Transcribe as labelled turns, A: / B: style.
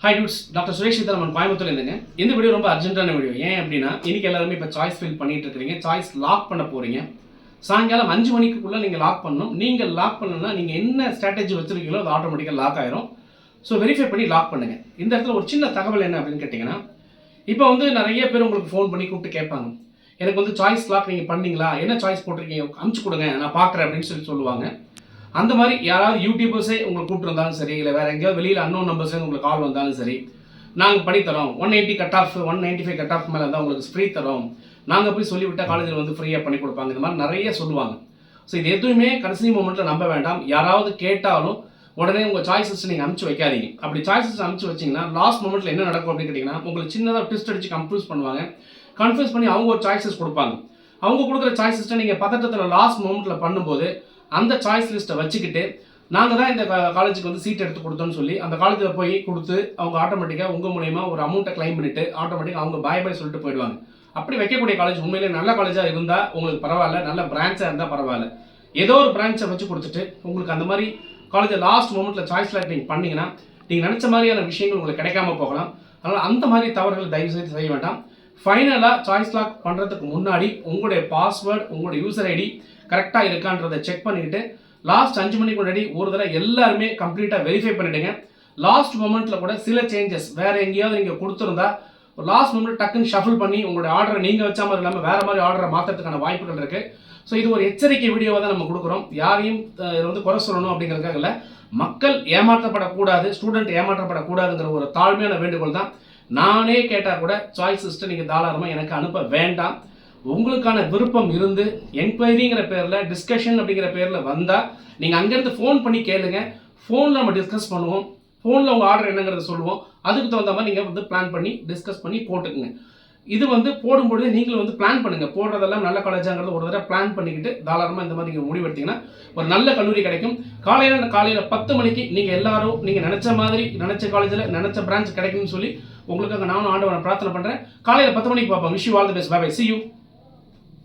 A: Hi dudes, doctor Suresh வித்தரமன் கோயம்புத்தூர்ல இருந்துங்க. இந்த வீடியோ ரொம்ப அர்ஜென்ட்டான வீடியோ. ஏன் அப்படின்னா, இன்னைக்கு எல்லாருமே இப்போ சாய்ஸ் ஃபில் பண்ணிட்டு இருக்கிறீங்க, சாய்ஸ் லாக் பண்ண போறீங்க. சாயங்காலம் 5 மணிக்குள்ள நீங்கள் லாக் பண்ணணும். நீங்கள் லாக் பண்ணணும்னா நீங்கள் என்ன ஸ்ட்ராட்டஜி வச்சிருக்கீங்களோ அது ஆட்டோமேட்டிக்காக லாக் ஆயிரும். ஸோ வெரிஃபை பண்ணி லாக் பண்ணுங்க. இந்த இடத்துல ஒரு சின்ன தகவல் என்ன அப்படின்னு கேட்டிங்கன்னா, இப்போ நிறைய பேர் உங்களுக்கு ஃபோன் பண்ணி கூப்பிட்டு கேட்பாங்க, எனக்கு சாய்ஸ் லாக் நீங்கள் பண்ணீங்களா, என்ன சாய்ஸ் போட்டிருக்கீங்க, அமுச்சு கொடுங்க நான் பார்க்குறேன் அப்படின்னு சொல்லுவாங்க. அந்த மாதிரி யாராவது யூடியூபர்ஸே உங்களுக்கு கூப்பிட்டுருந்தாலும் சரி, இல்லை வேறு எங்கேயாவது வெளியில் அன்னோன் நம்பர்ஸே உங்களுக்கு கால் வந்தாலும் சரி, நாங்கள் பண்ணித்தரோம் 180 கட் ஆஃப் 195 கட் ஆஃப் மேலே இருந்தால் உங்களுக்கு ஃப்ரீ தரோம், நாங்கள் போய் சொல்லிவிட்டால் காலேஜில் ஃப்ரீயாக பண்ணி கொடுப்பாங்க, இந்த மாதிரி நிறைய சொல்லுவாங்க. ஸோ இது எதுவுமே கடைசி மூமெண்ட்டில் நம்ப வேண்டாம். யாராவது கேட்டாலும் உடனே உங்கள் சாய்ஸஸ் நீங்கள் அனுப்பிச்சு வைக்காதீங்க. அப்படி சாய்ஸஸ் அனுப்பிச்சு வச்சிங்கன்னா லாஸ்ட் மூமெண்ட்டில் என்ன நடக்கும் அப்படின்னு கேட்டிங்கன்னா, உங்களுக்கு சின்னதாக ட்விஸ்ட் அடிச்சு கன்ஃபியூஸ் பண்ணுவாங்க. கன்ஃபியூஸ் பண்ணி அவங்க ஒரு சாய்ஸஸ் கொடுப்பாங்க. அவங்க கொடுக்குற சாய்ஸஸ்ட்டை நீங்கள் பதட்டத்தில் லாஸ்ட் மூமெண்ட்டில் பண்ணும்போது அந்த சாய்ஸ் லிஸ்ட்டை வச்சுக்கிட்டு நாங்கள் தான் இந்த காலேஜுக்கு சீட் எடுத்து கொடுத்தோன்னு சொல்லி அந்த காலேஜில் போய் கொடுத்து அவங்க ஆட்டோமேட்டிக்காக உங்கள் மூலயமா ஒரு அமௌண்ட்டை கிளைம் பண்ணிவிட்டு ஆட்டோமேட்டிக்காக அவங்க பாய் சொல்லிட்டு போயிடுவாங்க. அப்படி வைக்கக்கூடிய காலேஜ் உண்மையிலே நல்ல காலேஜாக இருந்தால் உங்களுக்கு பரவாயில்ல, நல்ல பிரான்ச்சாக இருந்தால் பரவாயில்ல. ஏதோ ஒரு பிரான்ச்சை வச்சு கொடுத்துட்டு உங்களுக்கு அந்த மாதிரி காலேஜை லாஸ்ட் மூமெண்ட்டில் சாய்ஸ் லாக் நீங்கள் பண்ணிங்கன்னா நீங்கள் நினச்ச மாதிரியான விஷயங்கள் உங்களுக்கு கிடைக்காம போகலாம். அதனால் அந்த மாதிரி தவறுகளை தயவு செய்து செய்ய வேண்டாம். ஃபைனலாக சாய்ஸ் லாக் பண்ணுறதுக்கு முன்னாடி உங்களுடைய பாஸ்வேர்டு, உங்களுடைய யூசர் ஐடி கரெக்டாக இருக்கான்றதை செக் பண்ணிக்கிட்டு லாஸ்ட் 5 மணிக்கு முன்னாடி ஒரு தடவை எல்லாருமே கம்ப்ளீட்டாக வெரிஃபை பண்ணிவிடுங்க. லாஸ்ட் மொமெண்ட்டில் கூட சில சேஞ்சஸ் வேறு எங்கேயாவது நீங்கள் கொடுத்துருந்தா லாஸ்ட் மொமெண்ட் டக்குன்னு ஷஃபில் பண்ணி உங்களுடைய ஆர்டரை நீங்கள் வச்ச மாதிரி இல்லாமல் வேறு மாதிரி ஆர்டரை மாற்றுறதுக்கான வாய்ப்புகள் இருக்குது. ஸோ இது ஒரு எச்சரிக்கை வீடியோவை தான் நம்ம கொடுக்குறோம். யாரையும் குறை சொல்லணும் அப்படிங்கிறதுக்காக இல்லை, மக்கள் ஏமாற்றப்படக்கூடாது, ஸ்டூடெண்ட் ஏமாற்றப்படக்கூடாதுங்கிற ஒரு தாழ்மையான வேண்டுகோள் தான். நானே கேட்டால் கூட சாய்ஸ் லிஸ்ட்டை நீங்கள் தாராளமாக எனக்கு அனுப்ப வேண்டாம். உங்களுக்கான விருப்பம் இருந்து என்கொயரிங்கிற பேரில், டிஸ்கஷன் அப்படிங்கிற பேரில் வந்தால் நீங்கள் அங்கேருந்து ஃபோன் பண்ணி கேளுங்க. ஃபோனில் நம்ம டிஸ்கஸ் பண்ணுவோம். ஃபோனில் உங்கள் ஆர்டர் என்னங்கிறத சொல்லுவோம். அதுக்கு தகுந்த மாதிரி நீங்கள் பிளான் பண்ணி டிஸ்கஸ் பண்ணி போட்டுக்குங்க. இது போடும்பொழுது நீங்களும் பிளான் பண்ணுங்கள். போடுறதெல்லாம் நல்ல காலேஜாங்கிறது ஒரு தடவை பிளான் பண்ணிக்கிட்டு தாராளமாக இந்த மாதிரி நீங்கள் முடிவெடுத்தீங்கன்னா ஒரு நல்ல கல்லூரி கிடைக்கும். காலையில் 10 மணிக்கு நீங்கள் எல்லாரும் நீங்கள் நினச்ச மாதிரி நினச்ச காலேஜில் நினச்ச பிரான்ச் கிடைக்கும்னு சொல்லி உங்களுக்காக நானும் ஆண்டவனை பிரார்த்தனை பண்ணுறேன். காலையில் 10 மணிக்கு பார்ப்போம். Wish you all the best. Bye bye. See you.